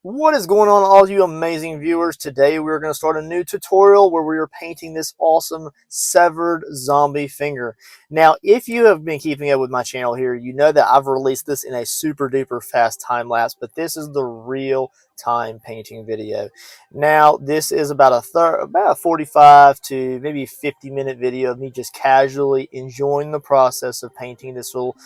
What is going on, all you amazing viewers? Today we're going to start a new tutorial where we are painting this awesome severed zombie finger. Now, if you have been keeping up with my channel here, you know that I've released this in a super duper fast time lapse, but this is the real time painting video. Now, this is about a 45 to maybe 50-minute video of me just casually enjoying the process of painting this little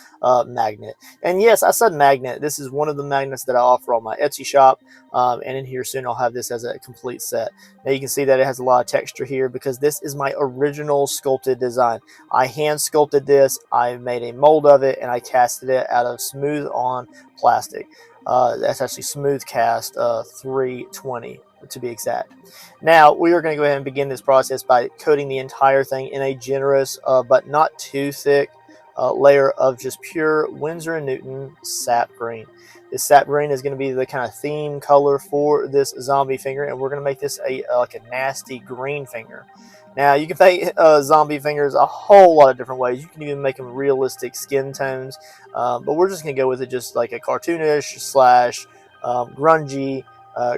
magnet. And yes, I said magnet. This is one of the magnets that I offer on my Etsy shop. And in here soon I'll have this as a complete set. Now you can see that it has a lot of texture here because this is my original sculpted design. I hand sculpted this, I made a mold of it, and I casted it out of smooth on plastic. That's actually smooth cast 320 to be exact. Now we are going to go ahead and begin this process by coating the entire thing in a generous but not too thick layer of just pure Winsor & Newton sap green. This sap green is going to be the kind of theme color for this zombie finger, and we're going to make this like a nasty green finger. Now you can paint zombie fingers a whole lot of different ways. You can even make them realistic skin tones, but we're just going to go with it just like a cartoonish slash grungy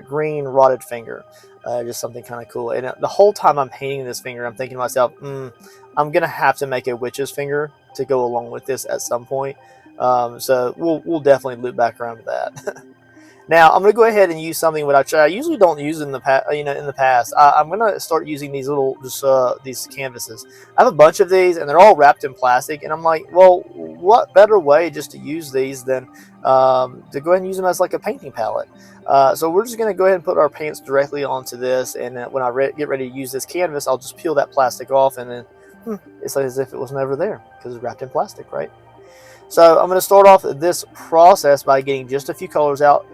green rotted finger. Just something kind of cool. And the whole time I'm painting this finger, I'm thinking to myself, I'm going to have to make a witch's finger to go along with this at some point. So we'll definitely loop back around to that. Now I'm going to go ahead and use something that I usually don't use in the past. In the past, I'm going to start using these little these canvases. I have a bunch of these, and they're all wrapped in plastic. And I'm like, well, what better way just to use these than to go ahead and use them as like a painting palette? So we're just going to go ahead and put our paints directly onto this, and when I get ready to use this canvas, I'll just peel that plastic off, and then it's like as if it was never there because it's wrapped in plastic, right? So I'm going to start off this process by getting just a few colors out.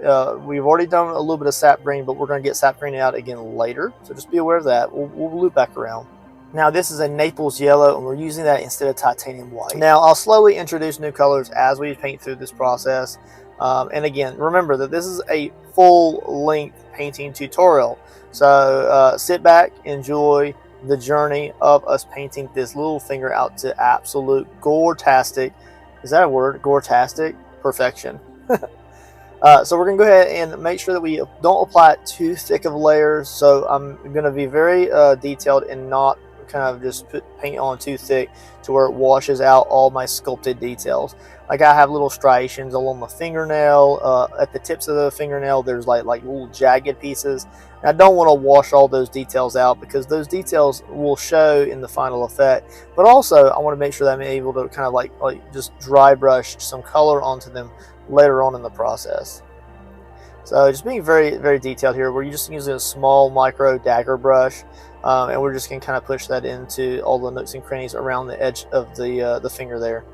We've already done a little bit of sap green, but we're going to get sap green out again later. So just be aware of that. We'll loop back around. Now this is a Naples yellow, and we're using that instead of titanium white. Now I'll slowly introduce new colors as we paint through this process. And again, remember that this is a full-length painting tutorial. So sit back, enjoy the journey of us painting this little finger out to absolute gore-tastic. Is that a word? Gore-tastic perfection. So we're going to go ahead and make sure that we don't apply too thick of layers. So I'm going to be very detailed and not kind of just put paint on too thick to where it washes out all my sculpted details. Like I have little striations along the fingernail. At the tips of the fingernail, there's like little jagged pieces. And I don't want to wash all those details out because those details will show in the final effect. But also, I want to make sure that I'm able to kind of like just dry brush some color onto them later on in the process. So just being very, very detailed here. We're just using a small micro dagger brush, and we're just going to kind of push that into all the nooks and crannies around the edge of the finger there.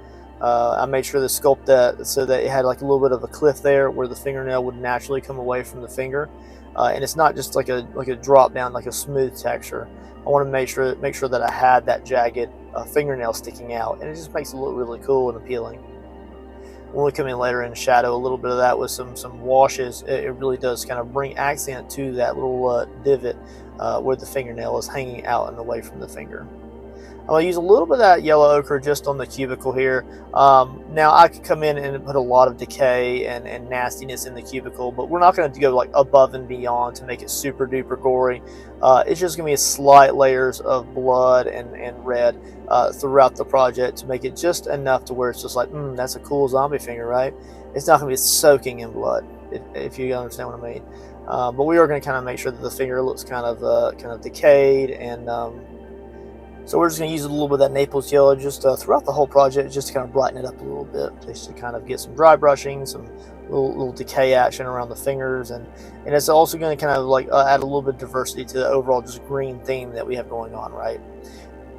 I made sure to sculpt that so that it had like a little bit of a cliff there where the fingernail would naturally come away from the finger, and it's not just like a drop down, like a smooth texture. I want to make sure that I had that jagged fingernail sticking out, and it just makes it look really cool and appealing. When we come in later and shadow a little bit of that with some washes, it really does kind of bring accent to that little divot where the fingernail is hanging out and away from the finger. I'm going to use a little bit of that yellow ochre just on the cuticle here. Now I could come in and put a lot of decay and nastiness in the cuticle, but we're not going to go like above and beyond to make it super duper gory. It's just going to be slight layers of blood and red throughout the project to make it just enough to where it's just like, that's a cool zombie finger, right? It's not going to be soaking in blood, if you understand what I mean. But we are going to kind of make sure that the finger looks kind of decayed, and so we're just going to use a little bit of that Naples yellow just throughout the whole project, just to kind of brighten it up a little bit, just to kind of get some dry brushing, some little decay action around the fingers, and it's also going to kind of like add a little bit of diversity to the overall just green theme that we have going on, right?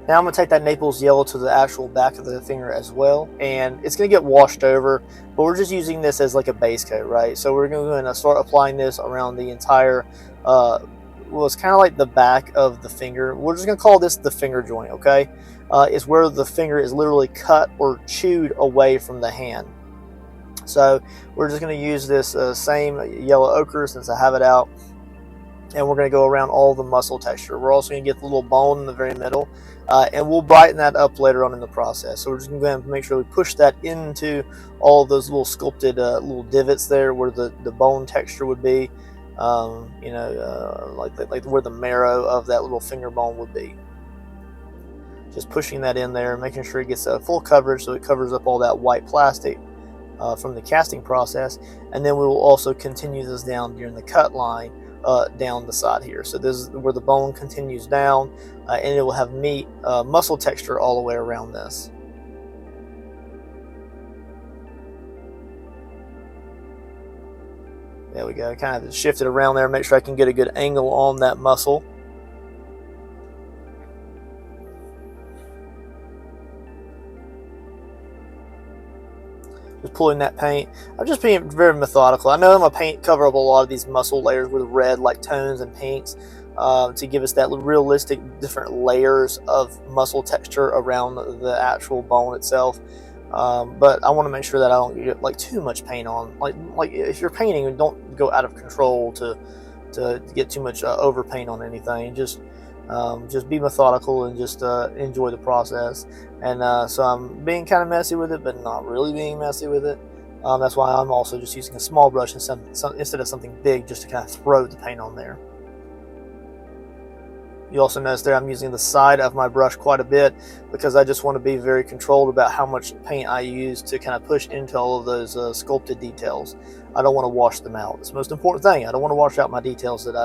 Now I'm going to take that Naples yellow to the actual back of the finger as well, and it's going to get washed over, but we're just using this as like a base coat, right? So we're going to start applying this around the entire well, it's kind of like the back of the finger. We're just going to call this the finger joint, okay? It's where the finger is literally cut or chewed away from the hand. So we're just going to use this same yellow ochre since I have it out, and we're going to go around all the muscle texture. We're also going to get the little bone in the very middle, and we'll brighten that up later on in the process. So we're just going to go ahead and make sure we push that into all of those little sculpted little divots there where the bone texture would be. like where the marrow of that little finger bone would be. Just pushing that in there, making sure it gets a full coverage so it covers up all that white plastic from the casting process. And then we will also continue this down during the cut line down the side here. So this is where the bone continues down, and it will have meat muscle texture all the way around this. There we go. Kind of shift it around there, make sure I can get a good angle on that muscle. Just pulling that paint. I'm just being very methodical. I know I'm going to paint cover up a lot of these muscle layers with red, like tones and pinks, to give us that realistic different layers of muscle texture around the actual bone itself. But I want to make sure that I don't get like too much paint on. Like if you're painting, don't go out of control to get too much over paint on anything. Just be methodical and just enjoy the process. And so I'm being kind of messy with it, but not really being messy with it. That's why I'm also just using a small brush instead of something big, just to kind of throw the paint on there. You also notice there I'm using the side of my brush quite a bit because I just want to be very controlled about how much paint I use to kind of push into all of those sculpted details. I don't want to wash them out. It's the most important thing. I don't want to wash out my details that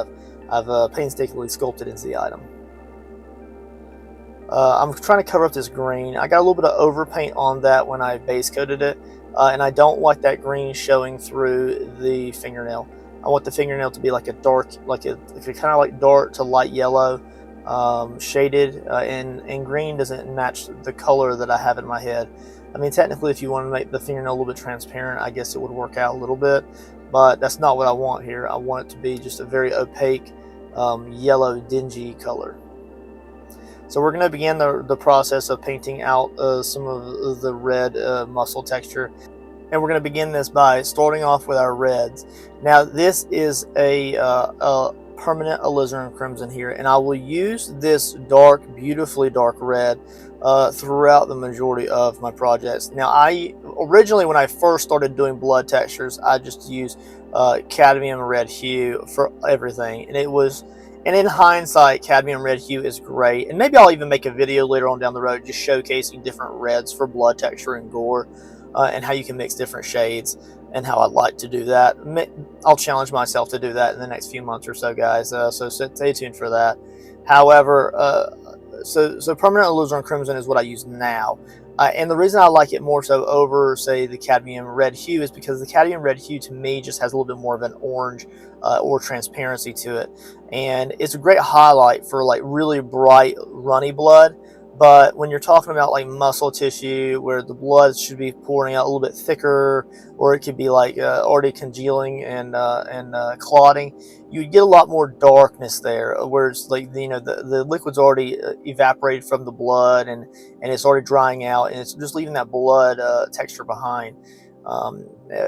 I've painstakingly sculpted into the item. I'm trying to cover up this green. I got a little bit of overpaint on that when I base coated it, and I don't like that green showing through the fingernail. I want the fingernail to be like a dark, kind of like dark to light yellow, shaded, and green doesn't match the color that I have in my head. I mean, technically, if you want to make the fingernail a little bit transparent, I guess it would work out a little bit, but that's not what I want here. I want it to be just a very opaque, yellow, dingy color. So we're going to begin the process of painting out some of the red muscle texture. And we're going to begin this by starting off with our reds. Now this is a permanent alizarin crimson here, and I will use this dark, beautifully dark red throughout the majority of my projects. Now originally when I first started doing blood textures, I just used cadmium red hue for everything, and in hindsight, cadmium red hue is great. And maybe I'll even make a video later on down the road just showcasing different reds for blood texture and gore, and how you can mix different shades and how I'd like to do that. I'll challenge myself to do that in the next few months or so, guys. So stay tuned for that. However, so permanent alizarin crimson is what I use now. And the reason I like it more so over, say, the cadmium red hue is because the cadmium red hue to me just has a little bit more of an orange or transparency to it. And it's a great highlight for like really bright, runny blood. But when you're talking about like muscle tissue where the blood should be pouring out a little bit thicker, or it could be like already congealing and clotting, you get a lot more darkness there. Whereas like the liquid's already evaporated from the blood, and it's already drying out, and it's just leaving that blood texture behind.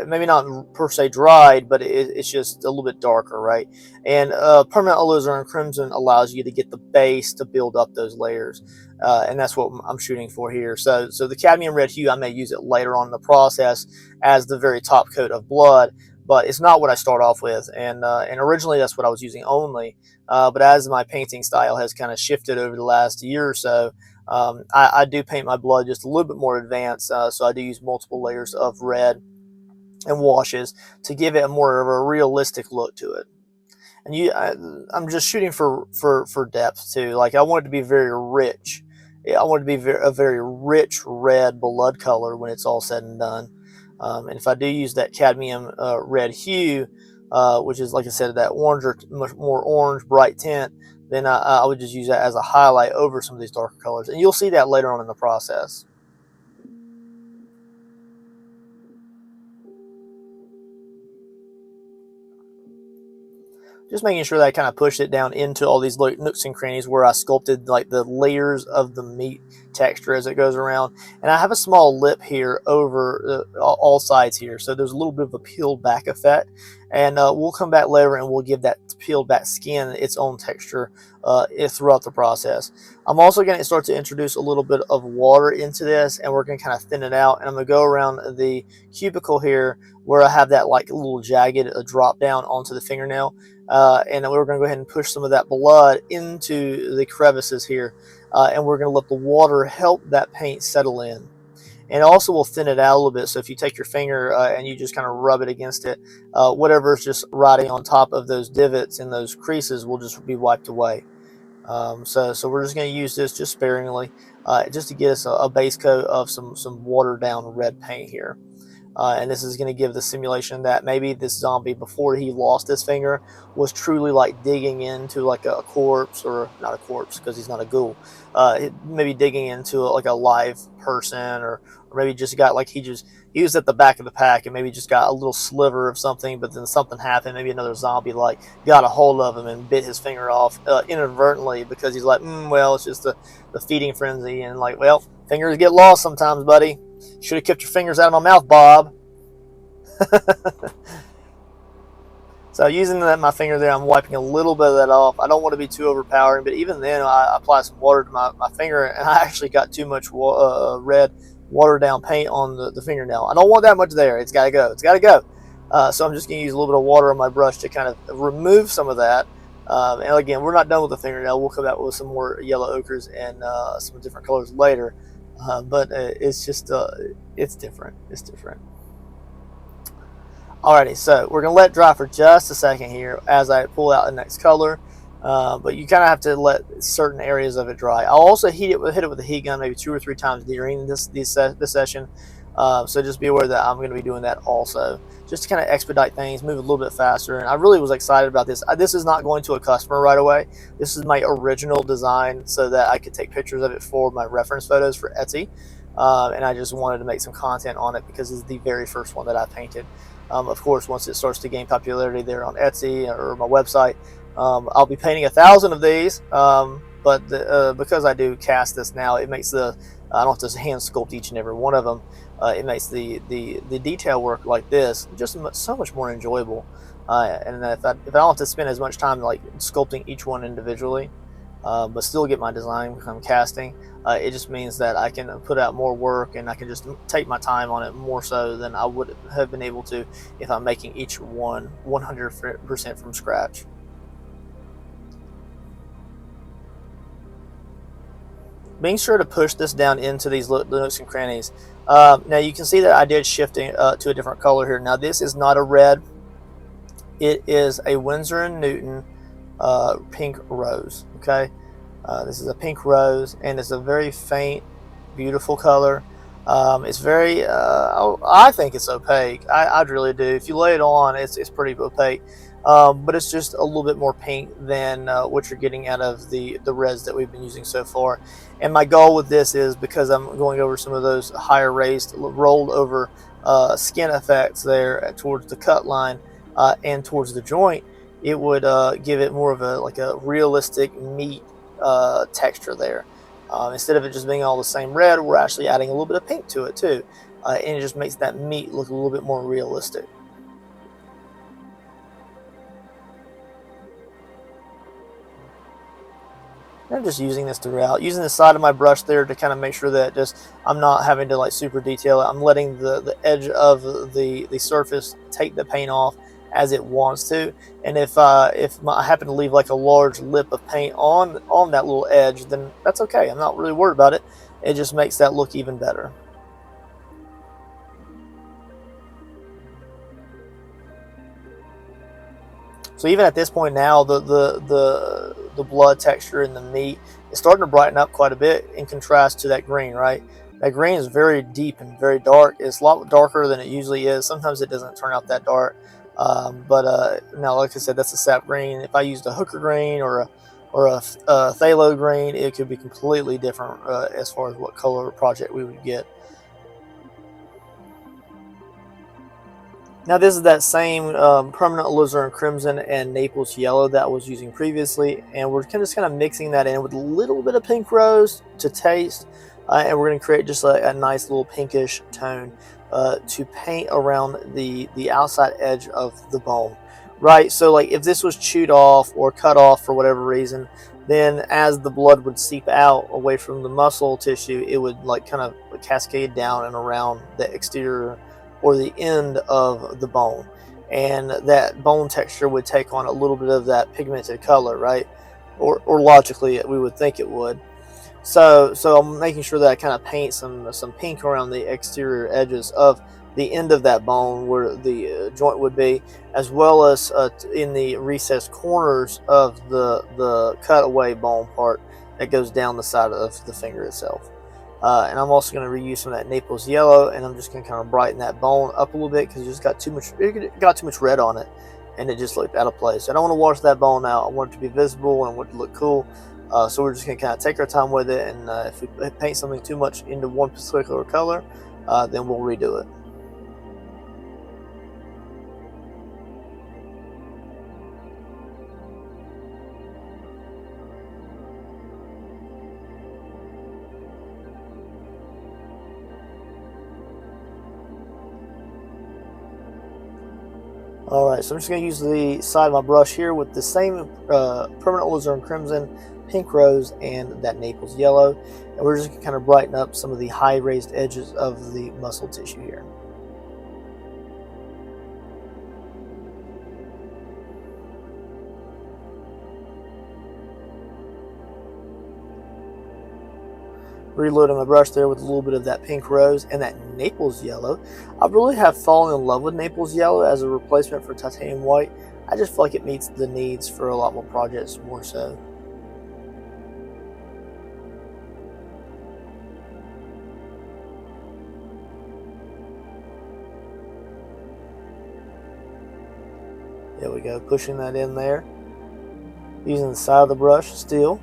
Maybe not per se dried, but it's just a little bit darker, right? And permanent alizarin crimson allows you to get the base to build up those layers. And that's what I'm shooting for here. So the cadmium red hue, I may use it later on in the process as the very top coat of blood, but it's not what I start off with. And originally that's what I was using only. But as my painting style has kind of shifted over the last year or so, I do paint my blood just a little bit more advanced. So I do use multiple layers of red and washes to give it more of a realistic look to it. And I'm just shooting for depth too. Like I want it to be very rich. I want it to be a very rich red blood color when it's all said and done. And if I do use that cadmium red hue, which is, like I said, that much more orange bright tint, then I would just use that as a highlight over some of these darker colors. And you'll see that later on in the process. Just making sure that I kind of pushed it down into all these nooks and crannies where I sculpted like the layers of the meat texture as it goes around. And I have a small lip here over all sides here, so there's a little bit of a peeled back effect. And we'll come back later and we'll give that peeled back skin its own texture throughout the process. I'm also going to start to introduce a little bit of water into this, and we're going to kind of thin it out. And I'm going to go around the cuticle here where I have that like little jagged drop down onto the fingernail. And then we're going to go ahead and push some of that blood into the crevices here. And we're going to let the water help that paint settle in. And also will thin it out a little bit. So if you take your finger and you just kind of rub it against it, whatever's just riding on top of those divots and those creases will just be wiped away. So we're just going to use this just sparingly, just to get us a base coat of some watered down red paint here. And this is going to give the simulation that maybe this zombie, before he lost his finger, was truly like digging into like a corpse, or not a corpse because he's not a ghoul, maybe digging into like a live person, or maybe just got like he was at the back of the pack and maybe just got a little sliver of something, but then something happened. Maybe another zombie like got a hold of him and bit his finger off inadvertently, because he's like, well, it's just the feeding frenzy, and like, well, fingers get lost sometimes, buddy. Should have kept your fingers out of my mouth, Bob. So using my finger there, I'm wiping a little bit of that off. I don't want to be too overpowering, but even then I apply some water to my finger, and I actually got too much red watered down paint on the fingernail. I don't want that much there. It's got to go. It's got to go. So I'm just going to use a little bit of water on my brush to kind of remove some of that. And again, we're not done with the fingernail. We'll come back with some more yellow ochres and some different colors later. But it's just, it's different. It's different. Alrighty, so we're going to let it dry for just a second here as I pull out the next color. But you kind of have to let certain areas of it dry. I'll also hit it with a heat gun maybe 2 or 3 times during this session. So just be aware that I'm going to be doing that also, just to kind of expedite things, move a little bit faster. And I really was excited about this. This is not going to a customer right away. This is my original design so that I could take pictures of it for my reference photos for Etsy. And I just wanted to make some content on it because it's the very first one that I painted. Of course, once it starts to gain popularity there on Etsy or my website, I'll be painting 1,000 of these. But because I do cast this now, it makes I don't have to hand sculpt each and every one of them. It makes the detail work like this just so much more enjoyable. And if I don't have to spend as much time like sculpting each one individually, but still get my design when I'm casting, it just means that I can put out more work and I can just take my time on it more so than I would have been able to if I'm making each one 100% from scratch. Being sure to push this down into these nooks and crannies. Now you can see that I did shifting to a different color here. Now this is not a red. It is a Winsor & Newton pink rose. Okay, this is a pink rose, and it's a very faint, beautiful color. It's very, I think it's opaque. I really do. If you lay it on, it's pretty opaque. But it's just a little bit more pink than what you're getting out of the reds that we've been using so far. And my goal with this is, because I'm going over some of those higher raised, rolled over skin effects there towards the cut line and towards the joint, it would give it more of a realistic meat texture there. Instead of it just being all the same red, we're actually adding a little bit of pink to it too, and it just makes that meat look a little bit more realistic. I'm just using this throughout, using the side of my brush there to kind of make sure that I'm not having to like super detail it. I'm letting the edge of the surface take the paint off as it wants to, and if I happen to leave like a large lip of paint on that little edge, then that's okay. I'm not really worried about it. It just makes that look even better. So even at this point now, the blood texture in the meat is starting to brighten up quite a bit in contrast to that green, right? That green is very deep and very dark. It's a lot darker than it usually is. Sometimes it doesn't turn out that dark. But now, like I said, that's a sap green. If I used a hooker green or a phthalo green, it could be completely different as far as what color project we would get. Now this is that same permanent alizarin crimson and Naples yellow that I was using previously, and we're just kind of mixing that in with a little bit of pink rose to taste, and we're going to create just a nice little pinkish tone to paint around the outside edge of the bone, right? So like if this was chewed off or cut off for whatever reason, then as the blood would seep out away from the muscle tissue, it would like kind of cascade down and around the exterior or the end of the bone, and that bone texture would take on a little bit of that pigmented color, right? Or logically we would think it would. So I'm making sure that I kind of paint some pink around the exterior edges of the end of that bone where the joint would be, as well as in the recessed corners of the cutaway bone part that goes down the side of the finger itself. And I'm also going to reuse some of that Naples yellow, and I'm just going to kind of brighten that bone up a little bit because it got too much red on it, and it just looked out of place. I don't want to wash that bone out. I want it to be visible and I want it to look cool. So we're just going to kind of take our time with it, and if we paint something too much into one particular color, then we'll redo it. Alright, so I'm just going to use the side of my brush here with the same permanent alizarin crimson, pink rose, and that Naples yellow. And we're just going to kind of brighten up some of the high raised edges of the muscle tissue here. Reloading my brush there with a little bit of that pink rose and that Naples yellow. I really have fallen in love with Naples yellow as a replacement for titanium white. I just feel like it meets the needs for a lot more projects more so. There we go, pushing that in there. Using the side of the brush still.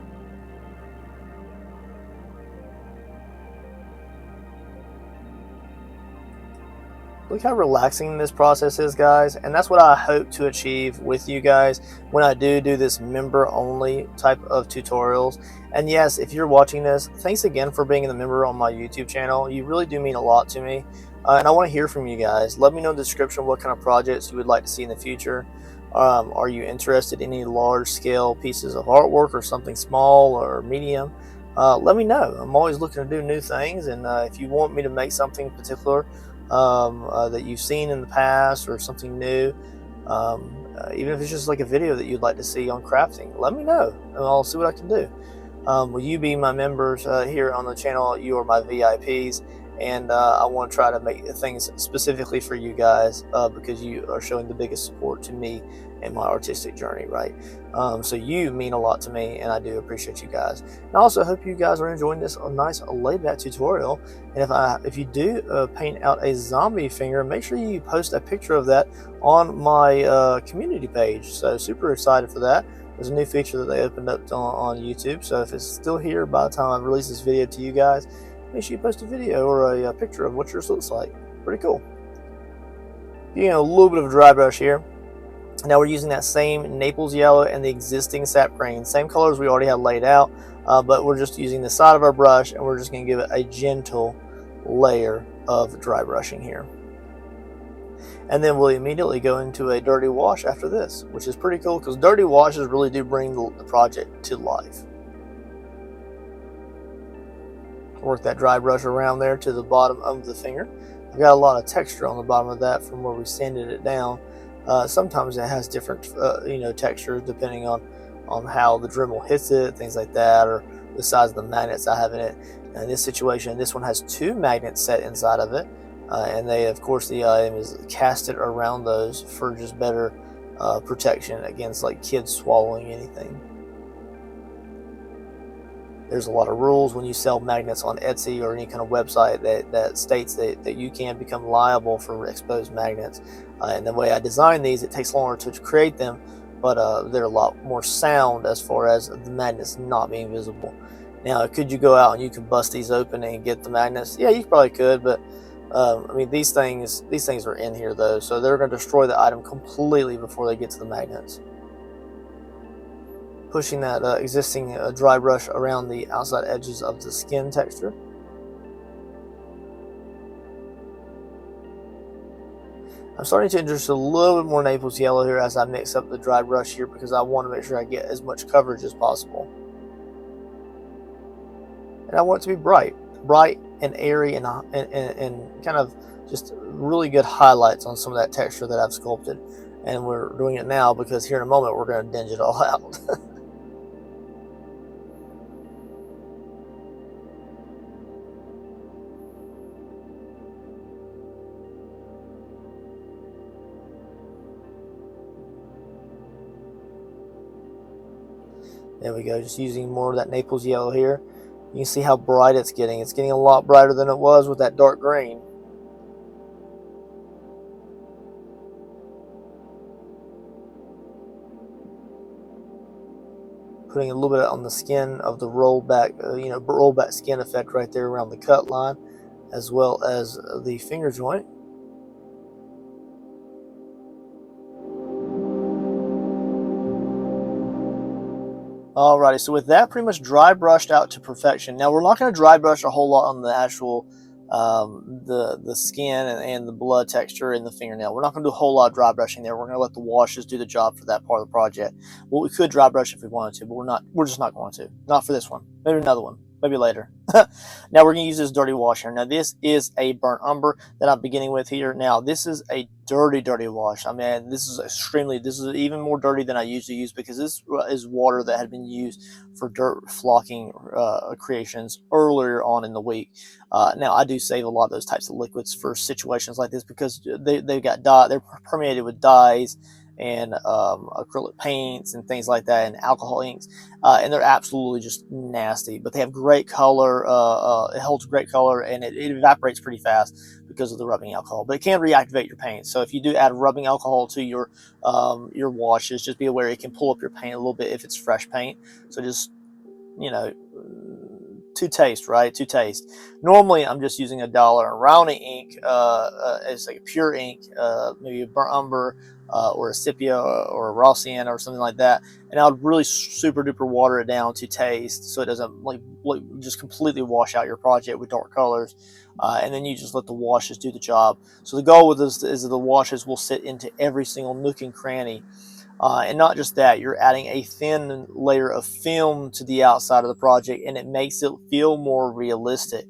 Look how relaxing this process is, guys, and that's what I hope to achieve with you guys when I do this member only type of tutorials. And yes, if you're watching this, thanks again for being a member on my YouTube channel. You really do mean a lot to me, and I want to hear from you guys. Let me know in the description what kind of projects you would like to see in the future. Are you interested in any large scale pieces of artwork or something small or medium? Let me know. I'm always looking to do new things, and if you want me to make something particular that you've seen in the past or something new, even if it's just like a video that you'd like to see on crafting, let me know and I'll see what I can do. Will you be my members here on the channel? You are my VIPs, and I want to try to make things specifically for you guys because you are showing the biggest support to me in my artistic journey, right? So you mean a lot to me, and I do appreciate you guys. And I also hope you guys are enjoying this nice laid back tutorial. And if you do paint out a zombie finger, make sure you post a picture of that on my community page. So super excited for that. There's a new feature that they opened up on YouTube. So if it's still here by the time I release this video to you guys, make sure you post a video or a picture of what yours looks like. Pretty cool. You know, a little bit of a dry brush here. Now we're using that same Naples yellow and the existing sap green, same colors we already had laid out, but we're just using the side of our brush, and we're just going to give it a gentle layer of dry brushing here. And then we'll immediately go into a dirty wash after this, which is pretty cool because dirty washes really do bring the project to life. Work that dry brush around there to the bottom of the finger. I've got a lot of texture on the bottom of that from where we sanded it down. Sometimes it has different textures depending on how the Dremel hits it, things like that, or the size of the magnets I have in it. Now in this situation, this one has 2 magnets set inside of it, and they, of course, the aim is casted around those for just better protection against like kids swallowing anything. There's a lot of rules when you sell magnets on Etsy or any kind of website that states that you can become liable for exposed magnets. And the way I design these, it takes longer to create them, but they're a lot more sound as far as the magnets not being visible. Now, could you go out and you could bust these open and get the magnets? Yeah, you probably could, but I mean, these things are in here though, so they're going to destroy the item completely before they get to the magnets. Pushing that existing dry brush around the outside edges of the skin texture. I'm starting to introduce a little bit more Naples yellow here as I mix up the dry brush here, because I want to make sure I get as much coverage as possible. And I want it to be bright and airy, and kind of just really good highlights on some of that texture that I've sculpted. And we're doing it now because here in a moment we're going to dinge it all out. There we go, just using more of that Naples yellow here. You can see how bright it's getting. It's getting a lot brighter than it was with that dark green. Putting a little bit on the skin of the rollback, rollback skin effect right there around the cut line, as well as the finger joint. Alrighty, so with that pretty much dry brushed out to perfection. Now we're not going to dry brush a whole lot on the actual the skin and the blood texture in the fingernail. We're not going to do a whole lot of dry brushing there. We're going to let the washes do the job for that part of the project. Well, we could dry brush if we wanted to, but we're just not going to. Not for this one. Maybe another one. Maybe later. Now we're going to use this dirty wash here. Now this is a burnt umber that I'm beginning with here. Now this is a dirty wash. I mean, this is even more dirty than I usually use, because this is water that had been used for dirt flocking creations earlier on in the week. Now I do save a lot of those types of liquids for situations like this, because they've got dye, they're permeated with dyes and acrylic paints and things like that, and alcohol inks, and they're absolutely just nasty, but they have great color. It holds great color, and it evaporates pretty fast because of the rubbing alcohol, but it can reactivate your paint. So if you do add rubbing alcohol to your washes, just be aware it can pull up your paint a little bit if it's fresh paint. So just, you know, to taste, right? To taste. Normally, I'm just using $1 rounding ink. It's like a pure ink, maybe a burnt umber, or a sepia or a raw sienna or something like that, and I would really super duper water it down to taste, so it doesn't like just completely wash out your project with dark colors. And then you just let the washes do the job. So the goal with this is that the washes will sit into every single nook and cranny. And not just that, you're adding a thin layer of film to the outside of the project, and it makes it feel more realistic.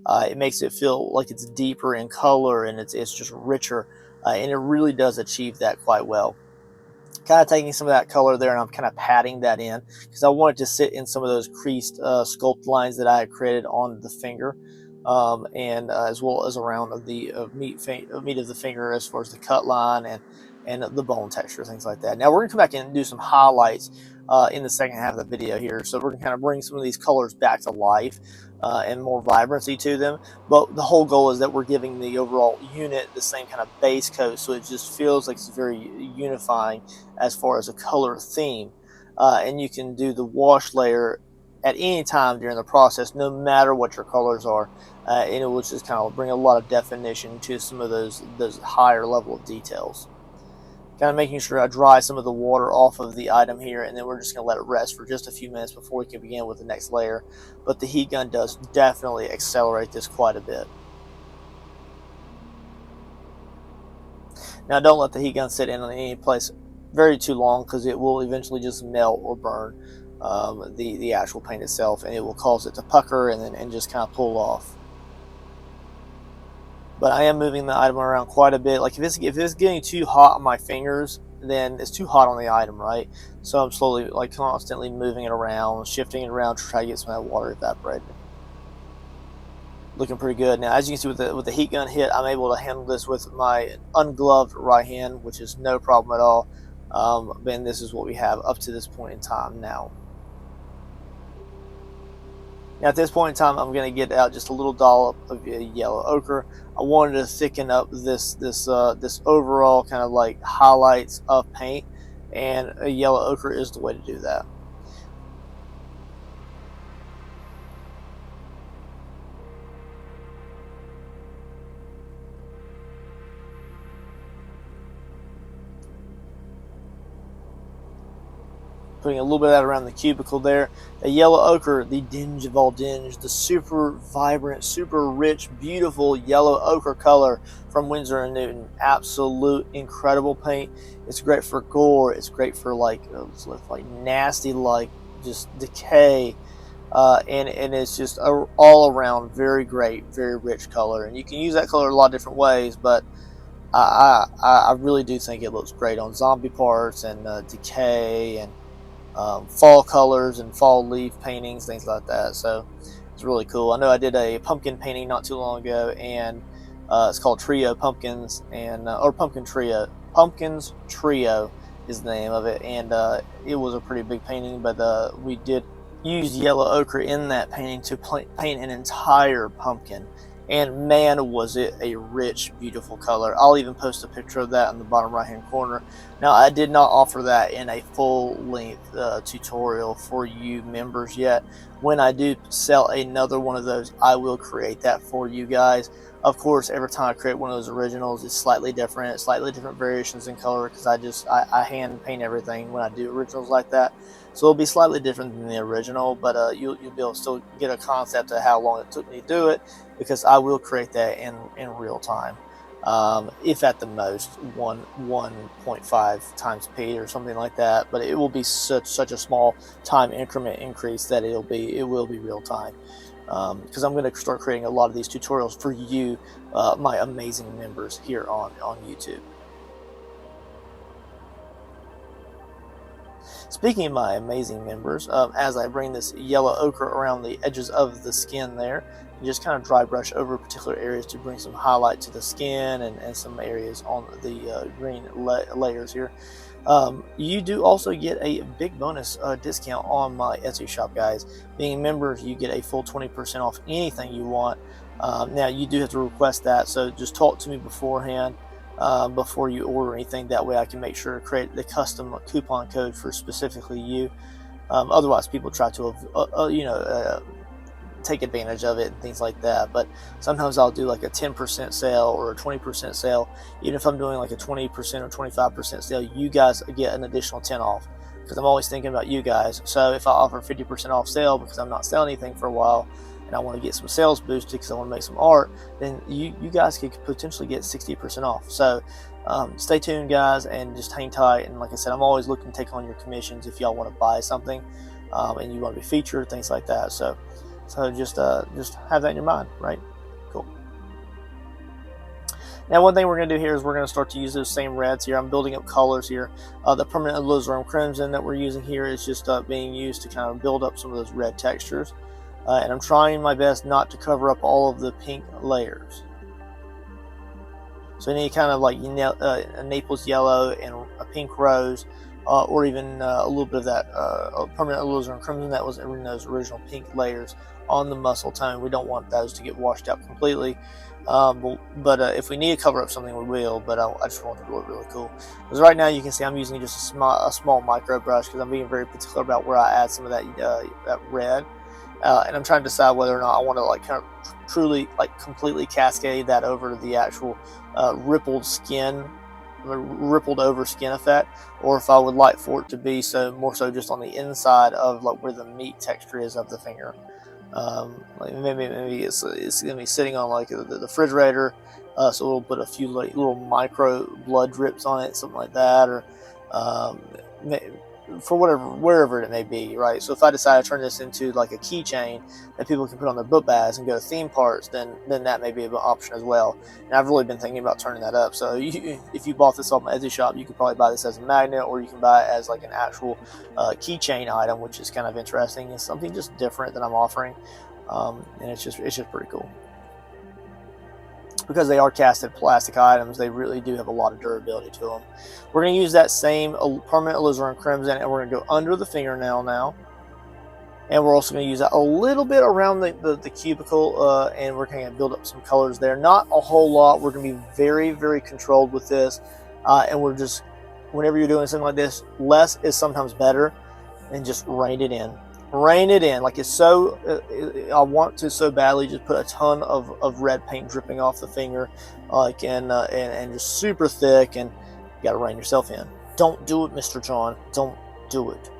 It makes it feel like it's deeper in color, and it's just richer, and it really does achieve that quite well. Kind of taking some of that color there, and I'm kind of patting that in because I want it to sit in some of those creased sculpt lines that I had created on the finger, and as well as around the meat of the finger, as far as the cut line and the bone texture, things like that. Now we're gonna come back in and do some highlights in the second half of the video here, so we're gonna kind of bring some of these colors back to life and more vibrancy to them. But the whole goal is that we're giving the overall unit the same kind of base coat, so it just feels like it's very unifying as far as a color theme. And you can do the wash layer at any time during the process, no matter what your colors are, and it will just kind of bring a lot of definition to some of those higher level of details. Kind of making sure I dry some of the water off of the item here, and then we're just going to let it rest for just a few minutes before we can begin with the next layer. But the heat gun does definitely accelerate this quite a bit. Now don't let the heat gun sit in any place very too long, because it will eventually just melt or burn the actual paint itself, and it will cause it to pucker and just kind of pull off. But I am moving the item around quite a bit. Like if it's getting too hot on my fingers, then it's too hot on the item, right? So I'm slowly, like, constantly moving it around, shifting it around to try to get some of that water evaporated. Looking pretty good. Now, as you can see with the heat gun hit, I'm able to handle this with my ungloved right hand, which is no problem at all. And this is what we have up to this point in time now. Now, at this point in time, I'm going to get out just a little dollop of yellow ochre. I wanted to thicken up this overall kind of like highlights of paint, and a yellow ochre is the way to do that. putting a little bit of that around the cuticle there. The yellow ochre, the dinge of all dinge, the super vibrant, super rich, beautiful yellow ochre color from Winsor & Newton. Absolute incredible paint. It's great for gore. It's great for like nasty, like just decay. And it's just all around very great, very rich color. And you can use that color a lot of different ways, but I really do think it looks great on zombie parts and decay and fall colors and fall leaf paintings, things like that. So it's really cool. I know I did a pumpkin painting not too long ago, and it's called Trio Pumpkins, and or Pumpkin Trio. Pumpkins Trio is the name of it, and it was a pretty big painting, but we did use yellow ochre in that painting to paint an entire pumpkin. And man, was it a rich, beautiful color. I'll even post a picture of that in the bottom right hand corner. Now, I did not offer that in a full length tutorial for you members yet. When I do sell another one of those, I will create that for you guys. Of course, every time I create one of those originals, it's slightly different variations in color, because I hand paint everything when I do originals like that. So it'll be slightly different than the original, but you'll be able to still get a concept of how long it took me to do it, because I will create that in real time. If at the most 1.5 times P or something like that, but it will be such a small time increment increase that it will be real time. Because I'm going to start creating a lot of these tutorials for you, my amazing members here on YouTube. Speaking of my amazing members, as I bring this yellow ochre around the edges of the skin there, you just kind of dry brush over particular areas to bring some highlight to the skin and some areas on the green layers here. You do also get a big bonus discount on my Etsy shop, guys. Being members, you get a full 20% off anything you want. Now, you do have to request that, so just talk to me beforehand before you order anything. That way I can make sure to create the custom coupon code for specifically you. Otherwise, people try to take advantage of it and things like that. But sometimes I'll do like a 10% sale or a 20% sale. Even if I'm doing like a 20% or 25% sale, you guys get an additional 10 off, because I'm always thinking about you guys. So if I offer 50% off sale because I'm not selling anything for a while and I want to get some sales boosted because I want to make some art, then you guys could potentially get 60% off. So stay tuned, guys, and just hang tight. And like I said, I'm always looking to take on your commissions if y'all want to buy something and you want to be featured, things like that. So just have that in your mind, right? Cool. Now, one thing we're going to do here is we're going to start to use those same reds here. I'm building up colors here. The permanent alizarin crimson that we're using here is just being used to kind of build up some of those red textures. And I'm trying my best not to cover up all of the pink layers. So any kind of like a Naples yellow and a pink rose, or even a little bit of that permanent alizarin crimson that was in those original pink layers on the muscle tone. We don't want those to get washed out completely. But if we need to cover up something, we will. But I just want it to look really cool. Because right now you can see I'm using just a small micro brush, because I'm being very particular about where I add some of that red. And I'm trying to decide whether or not I want to like kind of truly like completely cascade that over the actual rippled over skin effect, or if I would like for it to be more so just on the inside of like where the meat texture is of the finger. Like maybe it's gonna be sitting on like the refrigerator, so we'll put a few like little micro blood drips on it, something like that, or for wherever it may be, right? So if I decide to turn this into like a keychain that people can put on their book bags and go to theme parts, then that may be an option as well. And I've really been thinking about turning that up. So if you bought this off my Etsy shop, you could probably buy this as a magnet, or you can buy it as like an actual keychain item, which is kind of interesting. It's something just different that I'm offering, and it's just pretty cool. Because they are casted plastic items, they really do have a lot of durability to them. We're going to use that same permanent alizarin crimson, and we're going to go under the fingernail now. And we're also going to use that a little bit around the cuticle, and we're going to build up some colors there. Not a whole lot. We're going to be very, very controlled with this. And we're just, whenever you're doing something like this, less is sometimes better, and just rein it in. Rein it in. Like I want to so badly just put a ton of red paint dripping off the finger, like and just super thick, and you got to rein yourself in. Don't do it, Mr. John. Don't do it.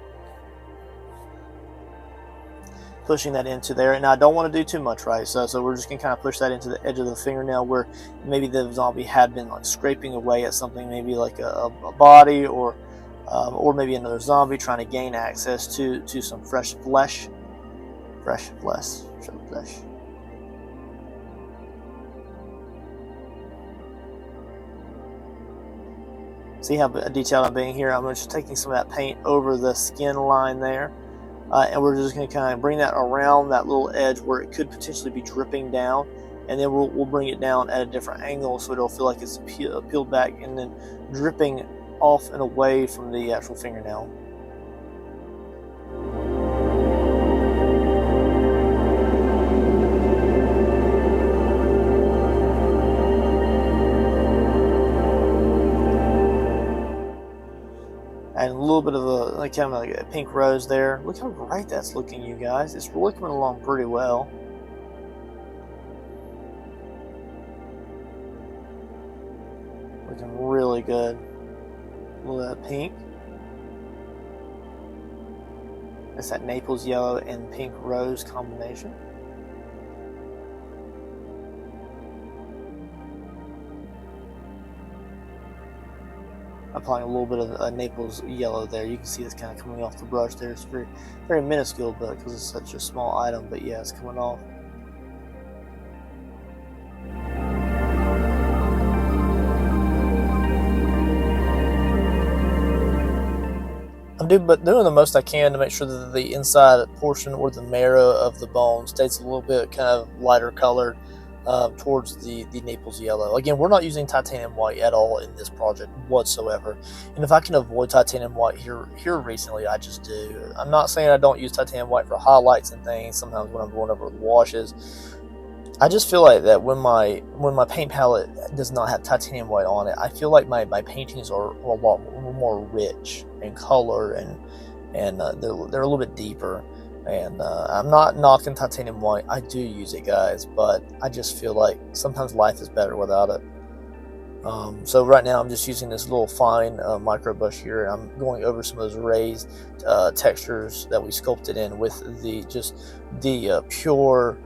pushing that into there. And I don't want to do too much, right? So we're just gonna kind of push that into the edge of the fingernail where maybe the zombie had been like scraping away at something, maybe like a body or maybe another zombie trying to gain access to some fresh flesh. See how detailed I'm being here? I'm just taking some of that paint over the skin line there. And we're just going to kind of bring that around that little edge where it could potentially be dripping down, and then we'll bring it down at a different angle so it'll feel like it's peeled back and then dripping off and away from the actual fingernail. And a little bit of a kind of like a pink rose there. Look how bright that's looking, you guys. It's really coming along pretty well. Looking really good. A little of that pink. It's that Naples yellow and pink rose combination. Applying a little bit of Naples yellow there. You can see it's kind of coming off the brush there. It's very, very minuscule, but because it's such a small item, but yeah, it's coming off. I'm doing the most I can to make sure that the inside portion or the marrow of the bone stays a little bit kind of lighter colored towards the Naples yellow. Again, we're not using titanium white at all in this project whatsoever. And if I can avoid titanium white here recently, I just do. I'm not saying I don't use titanium white for highlights and things. Sometimes when I'm going over the washes, I just feel like that when my paint palette does not have titanium white on it, I feel like my paintings are a lot more rich in color and they're a little bit deeper. And I'm not knocking titanium white. I do use it, guys, but I just feel like sometimes life is better without it. So right now I'm just using this little fine micro brush here. I'm going over some of those raised textures that we sculpted in with the pure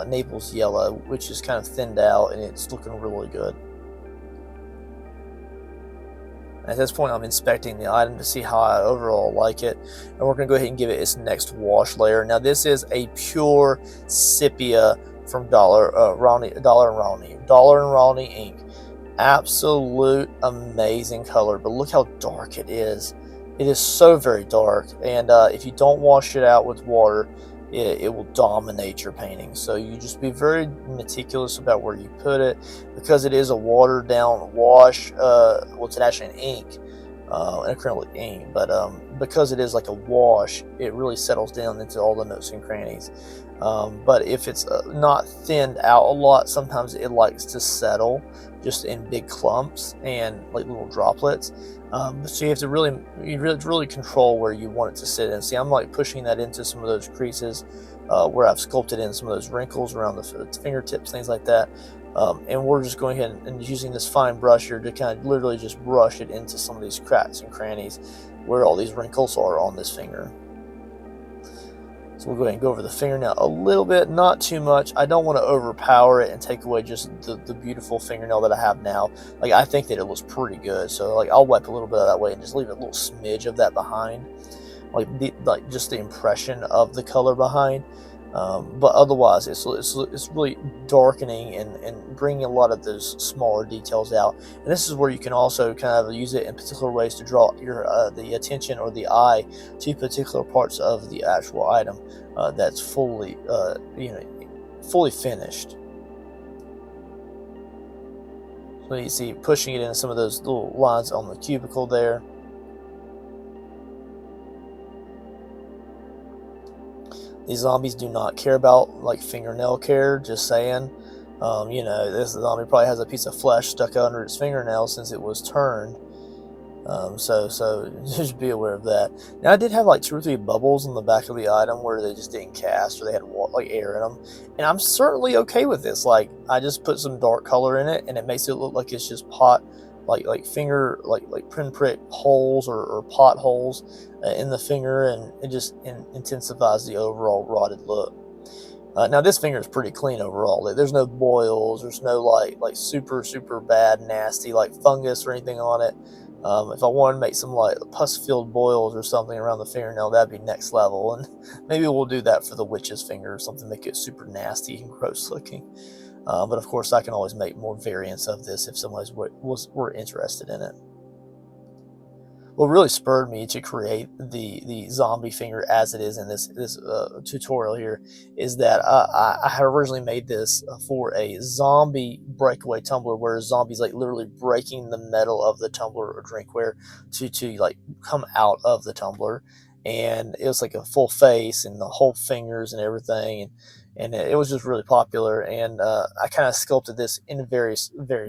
Naples yellow, which is kind of thinned out, and it's looking really good. At this point, I'm inspecting the item to see how I overall like it, and we're going to go ahead and give it its next wash layer. Now, this is a pure sepia from Dollar and Ronnie ink. Absolute amazing color, but look how dark it is. It is so very dark, and if you don't wash it out with water, it will dominate your painting. So you just be very meticulous about where you put it, because it is a watered down wash. Well, it's actually an ink, an acrylic ink, but because it is like a wash, it really settles down into all the nooks and crannies. But if it's not thinned out a lot, sometimes it likes to settle just in big clumps and like little droplets. So you have to really control where you want it to sit in. See, I'm like pushing that into some of those creases where I've sculpted in some of those wrinkles around the fingertips, things like that. And we're just going ahead and using this fine brush here to kind of literally just brush it into some of these cracks and crannies where all these wrinkles are on this finger. So we'll go ahead and go over the fingernail a little bit, not too much. I don't want to overpower it and take away just the beautiful fingernail that I have now. Like, I think that it looks pretty good. So like, I'll wipe a little bit of that way and just leave a little smidge of that behind, like just the impression of the color behind. But otherwise, it's really darkening and bringing a lot of those smaller details out. And this is where you can also kind of use it in particular ways to draw your the attention or the eye to particular parts of the actual item that's fully finished. So you see, pushing it in some of those little lines on the cuticle there. These zombies do not care about like fingernail care, just saying. This zombie probably has a piece of flesh stuck under its fingernail since it was turned. So just be aware of that. Now, I did have like 2 or 3 bubbles on the back of the item where they just didn't cast or they had like air in them. And I'm certainly okay with this. Like, I just put some dark color in it and it makes it look like it's just pot like finger like pinprick holes or potholes in the finger, and it just intensifies the overall rotted look. Now this finger is pretty clean overall. There's no boils. There's no like super bad nasty like fungus or anything on it. If I wanted to make some like pus-filled boils or something around the fingernail, that'd be next level. And maybe we'll do that for the witch's finger or something, make it super nasty and gross looking. But of course, I can always make more variants of this if someone were interested in it. What really spurred me to create the zombie finger as it is in this tutorial here is that I had originally made this for a zombie breakaway tumbler, where zombies like literally breaking the metal of the tumbler or drinkware to like come out of the tumbler, and it was like a full face and the whole fingers and everything, and it was just really popular. And I kind of sculpted this in a very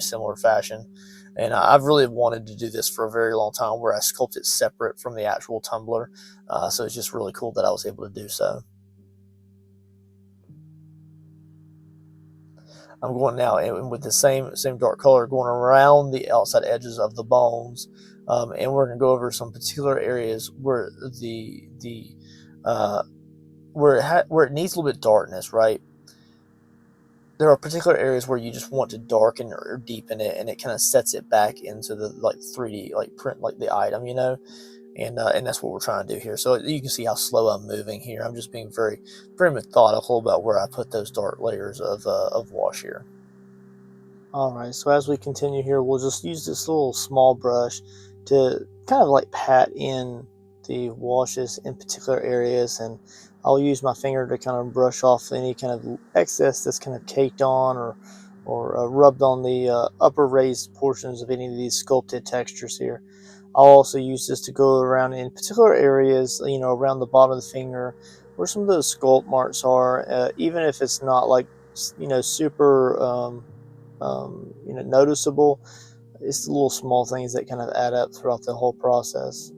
similar fashion. And I've really wanted to do this for a very long time, where I sculpt it separate from the actual tumbler. So it's just really cool that I was able to do so. I'm going now and with the same dark color, going around the outside edges of the bones, and we're going to go over some particular areas where where it needs a little bit of darkness, right? There are particular areas where you just want to darken or deepen it, and it kind of sets it back into the like 3D like print like the item, and that's what we're trying to do here. So you can see how slow I'm moving here. I'm just being very methodical about where I put those dark layers of wash here. All right, so as we continue here, we'll just use this little small brush to kind of like pat in the washes in particular areas, and I'll use my finger to kind of brush off any kind of excess that's kind of caked on or rubbed on the upper raised portions of any of these sculpted textures here. I'll also use this to go around in particular areas, around the bottom of the finger where some of those sculpt marks are, even if it's not like, super, noticeable. It's the little small things that kind of add up throughout the whole process.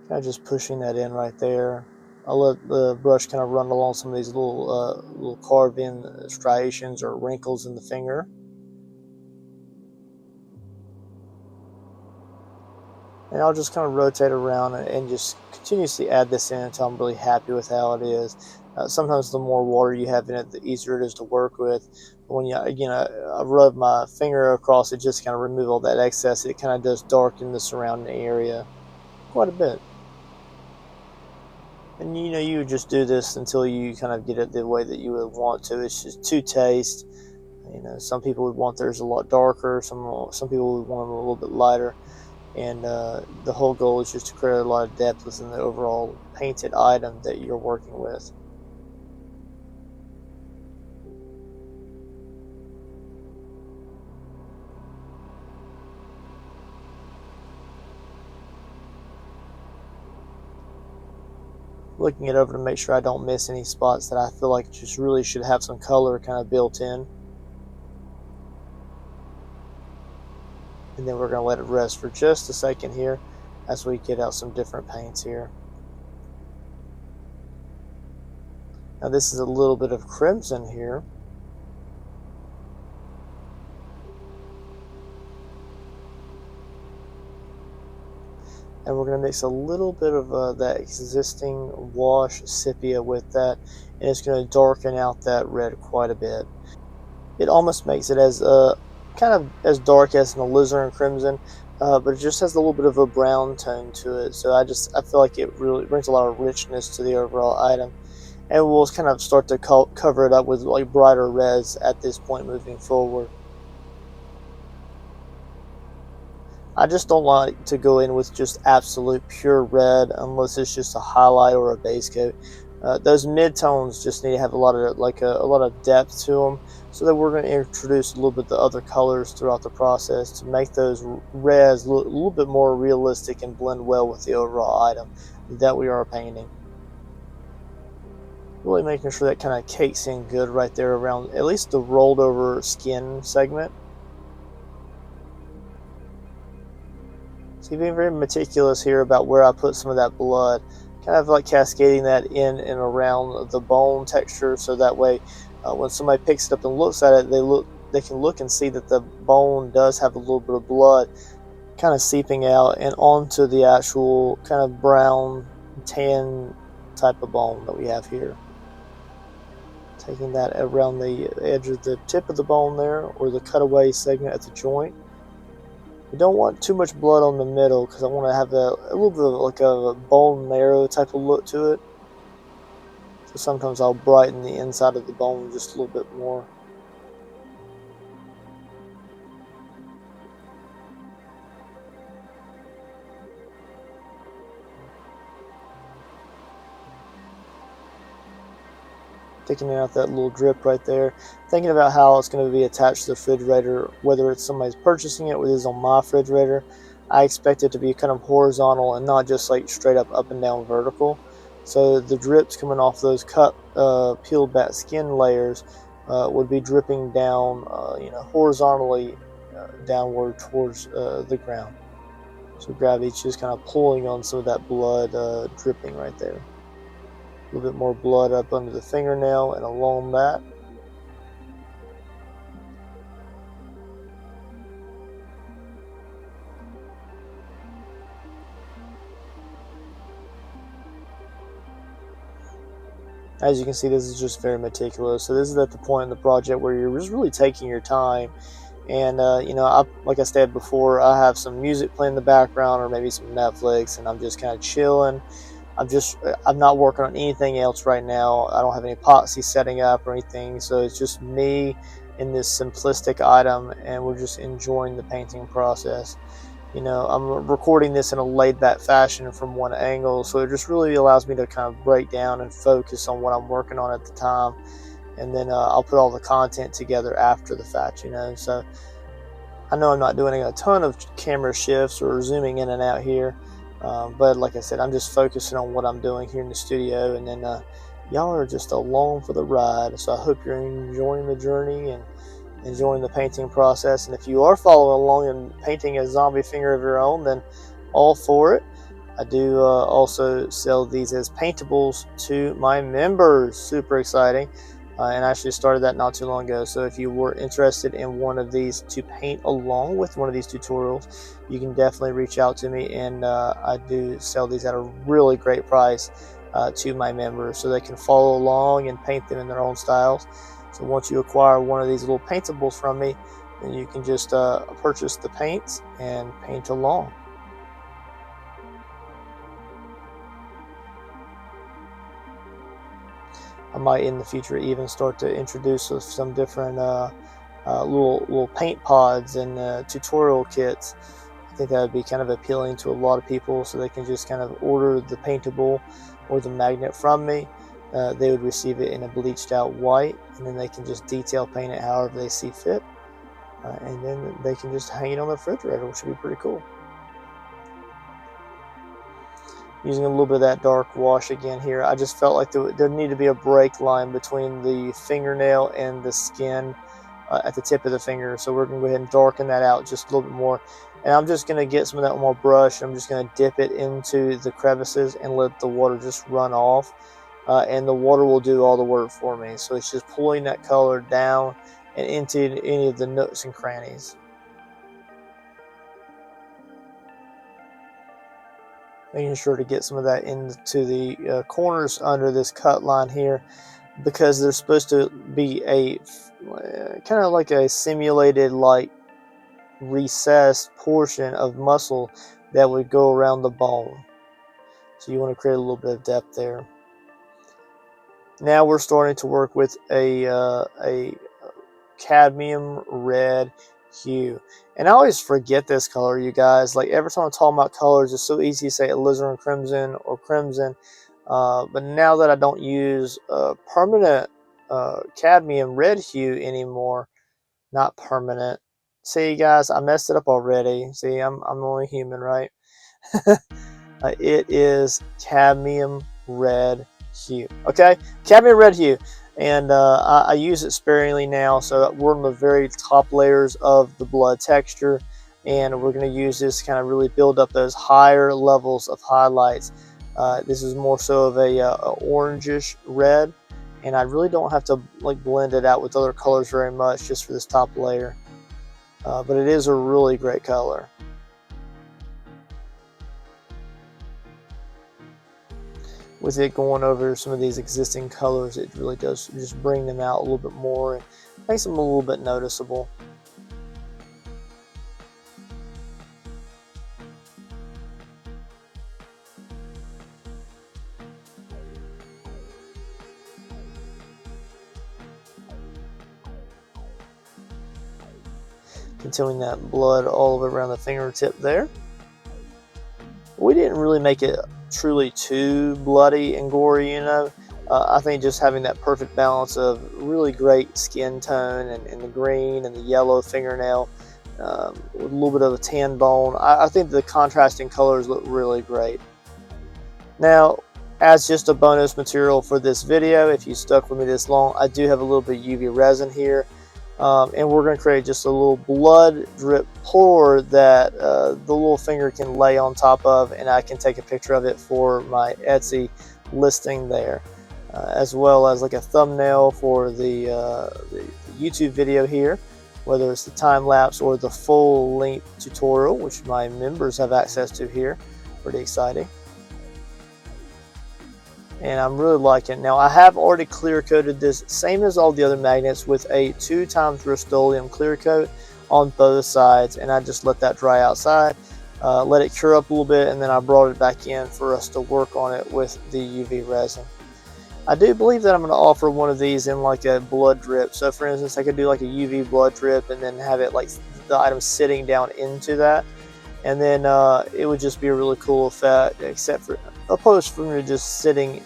Kind of just pushing that in right there. I'll let the brush kind of run along some of these little carved-in striations or wrinkles in the finger. And I'll just kind of rotate around and just continuously add this in until I'm really happy with how it is. Sometimes the more water you have in it, the easier it is to work with. But when I rub my finger across it, just kind of remove all that excess. It kind of does darken the surrounding area quite a bit. And you would just do this until you kind of get it the way that you would want to. It's just to taste. Some people would want theirs a lot darker. Some people would want them a little bit lighter. And the whole goal is just to create a lot of depth within the overall painted item that you're working with. Looking it over to make sure I don't miss any spots that I feel like just really should have some color kind of built in. And then we're going to let it rest for just a second here as we get out some different paints here. Now this is a little bit of crimson here. And we're going to mix a little bit of that existing wash sepia with that, and it's going to darken out that red quite a bit. It almost makes it as kind of as dark as an alizarin crimson, but it just has a little bit of a brown tone to it. So I feel like it really brings a lot of richness to the overall item, and we'll kind of start to cover it up with like brighter reds at this point moving forward. I just don't like to go in with just absolute pure red unless it's just a highlight or a base coat. Those mid-tones just need to have a lot of depth to them, so that we're going to introduce a little bit of the other colors throughout the process to make those reds look a little bit more realistic and blend well with the overall item that we are painting. Really making sure that kind of cakes in good right there around at least the rolled over skin segment. So being very meticulous here about where I put some of that blood, kind of like cascading that in and around the bone texture, so that way when somebody picks it up and looks at it, they can look and see that the bone does have a little bit of blood kind of seeping out and onto the actual kind of brown tan type of bone that we have here. Taking that around the edge of the tip of the bone there, or the cutaway segment at the joint. We don't want too much blood on the middle because I want to have a little bit of like a bone marrow type of look to it. So sometimes I'll brighten the inside of the bone just a little bit more. Taking out that little drip right there, thinking about how it's going to be attached to the refrigerator, whether it's somebody's purchasing it, whether it's on my refrigerator. I expect it to be kind of horizontal and not just like straight up and down vertical. So the drips coming off those cut, peeled back skin layers would be dripping down, horizontally downward towards the ground. So gravity's just kind of pulling on some of that blood dripping right there. A little bit more blood up under the fingernail and along that. As you can see, this is just very meticulous. So this is at the point in the project where you're just really taking your time. And, like I said before, I have some music playing in the background or maybe some Netflix, and I'm just kind of chilling. I'm not working on anything else right now. I don't have any epoxy setting up or anything. So it's just me in this simplistic item, and we're just enjoying the painting process. I'm recording this in a laid-back fashion from one angle, so it just really allows me to kind of break down and focus on what I'm working on at the time, and then I'll put all the content together after the fact. So I know I'm not doing a ton of camera shifts or zooming in and out here, but like I said, I'm just focusing on what I'm doing here in the studio, and then y'all are just along for the ride. So I hope you're enjoying the journey and enjoying the painting process. And if you are following along and painting a zombie finger of your own, then all for it. I do also sell these as paintables to my members. Super exciting. And I actually started that not too long ago. So if you were interested in one of these to paint along with one of these tutorials, you can definitely reach out to me. And I do sell these at a really great price to my members, so they can follow along and paint them in their own styles. So once you acquire one of these little paintables from me, then you can just purchase the paints and paint along. I might in the future even start to introduce some different little paint pods and tutorial kits. I think that would be kind of appealing to a lot of people, so they can just kind of order the paintable or the magnet from me. They would receive it in a bleached out white, and then they can just detail paint it however they see fit, and then they can just hang it on the refrigerator, which would be pretty cool. Using a little bit of that dark wash again here. I just felt like there needed to be a break line between the fingernail and the skin at the tip of the finger. So we're going to go ahead and darken that out just a little bit more. And I'm just going to get some of that on my brush. I'm just going to dip it into the crevices and let the water just run off. And the water will do all the work for me. So it's just pulling that color down and into any of the nooks and crannies. Making sure to get some of that into the corners under this cut line here, because there's supposed to be a kind of like a simulated like recessed portion of muscle that would go around the bone. So you want to create a little bit of depth there. Now we're starting to work with a cadmium red hue, and I always forget this color, you guys. Like every time I'm talking about colors, it's so easy to say alizarin crimson or crimson, but now that I don't use permanent cadmium red hue anymore, not permanent. See, guys, I messed it up already. See, I'm only human, right? It is cadmium red hue. Okay, cadmium red hue. And I use it sparingly now, so we're on the very top layers of the blood texture, and we're going to use this to kind of really build up those higher levels of highlights. This is more so of a orangish red, and I really don't have to like blend it out with other colors very much just for this top layer. But it is a really great color. With it going over some of these existing colors, it really does just bring them out a little bit more and makes them a little bit noticeable. Continuing that blood all around the fingertip there. We didn't really make it truly too bloody and gory, you know. I think just having that perfect balance of really great skin tone and the green and the yellow fingernail with a little bit of a tan bone. I think the contrasting colors look really great. Now, as just a bonus material for this video, if you stuck with me this long, I do have a little bit of UV resin here. And we're going to create just a little blood drip pour that the little finger can lay on top of, and I can take a picture of it for my Etsy listing there, as well as like a thumbnail for the YouTube video here, whether it's the time lapse or the full length tutorial, which my members have access to here. Pretty exciting. And I'm really liking it. Now, I have already clear coated this, same as all the other magnets, with a 2x Rust-Oleum clear coat on both sides, and I just let that dry outside, let it cure up a little bit, and then I brought it back in for us to work on it with the UV resin. I do believe that I'm going to offer one of these in like a blood drip. So for instance, I could do like a UV blood drip and then have it like the item sitting down into that, and then it would just be a really cool effect, except for opposed from just sitting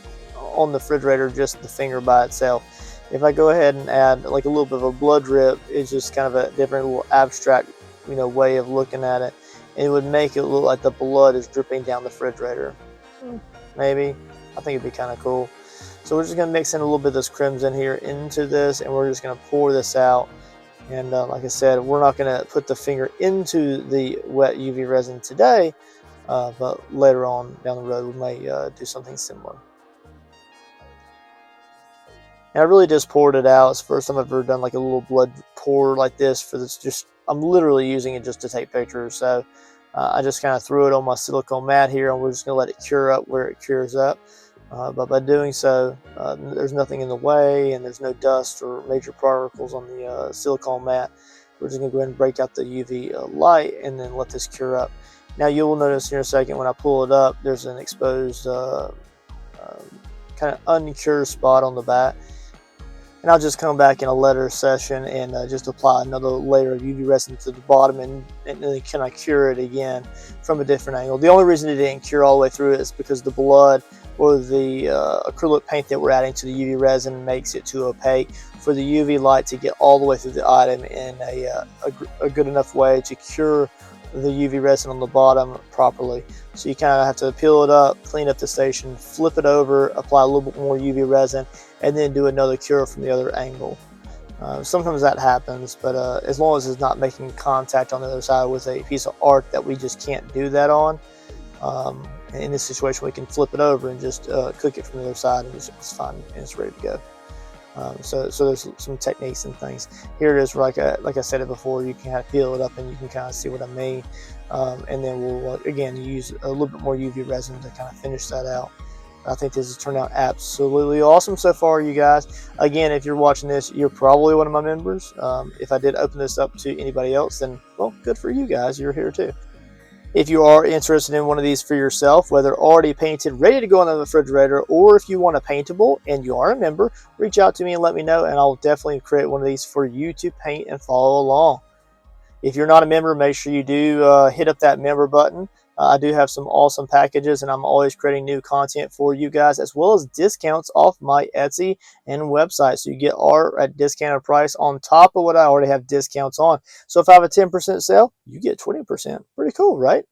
on the refrigerator, just the finger by itself. If I go ahead and add like a little bit of a blood drip, it's just kind of a different little abstract, you know, way of looking at it. And it would make it look like the blood is dripping down the refrigerator. Maybe. I think it'd be kind of cool. So we're just going to mix in a little bit of this crimson here into this, and we're just going to pour this out. And like I said, we're not going to put the finger into the wet UV resin today, but later on down the road we may do something similar. And I really just poured it out. It's the first time I've ever done like a little blood pour like this for this. Just I'm literally using it just to take pictures. So I just kind of threw it on my silicone mat here, and we're just going to let it cure up where it cures up. But by doing so, there's nothing in the way, and there's no dust or major particles on the silicone mat. We're just going to go ahead and break out the UV light and then let this cure up. Now you will notice here in a second when I pull it up, there's an exposed kind of uncured spot on the back. And I'll just come back in a later session and just apply another layer of UV resin to the bottom, and then can I cure it again from a different angle. The only reason it didn't cure all the way through it is because the blood or the acrylic paint that we're adding to the UV resin makes it too opaque for the UV light to get all the way through the item in a good enough way to cure the UV resin on the bottom properly. So you kind of have to peel it up, clean up the station, flip it over, apply a little bit more UV resin, and then do another cure from the other angle. Sometimes that happens, but as long as it's not making contact on the other side with a piece of art that we just can't do that on, in this situation we can flip it over and just cook it from the other side, and it's fine and it's ready to go. So there's some techniques and things. Here it is, like I said it before, you can kind of peel it up and you can kind of see what I mean. And then we'll again use a little bit more UV resin to kind of finish that out. I think this has turned out absolutely awesome so far, you guys. Again, if you're watching this, you're probably one of my members. If I did open this up to anybody else, then well, good for you guys. You're here too. If you are interested in one of these for yourself, whether already painted, ready to go on the refrigerator, or if you want a paintable and you are a member, reach out to me and let me know, and I'll definitely create one of these for you to paint and follow along. If you're not a member, make sure you do hit up that member button. I do have some awesome packages, and I'm always creating new content for you guys, as well as discounts off my Etsy and website. So you get art at discounted price on top of what I already have discounts on. So if I have a 10% sale, you get 20%. Pretty cool, right?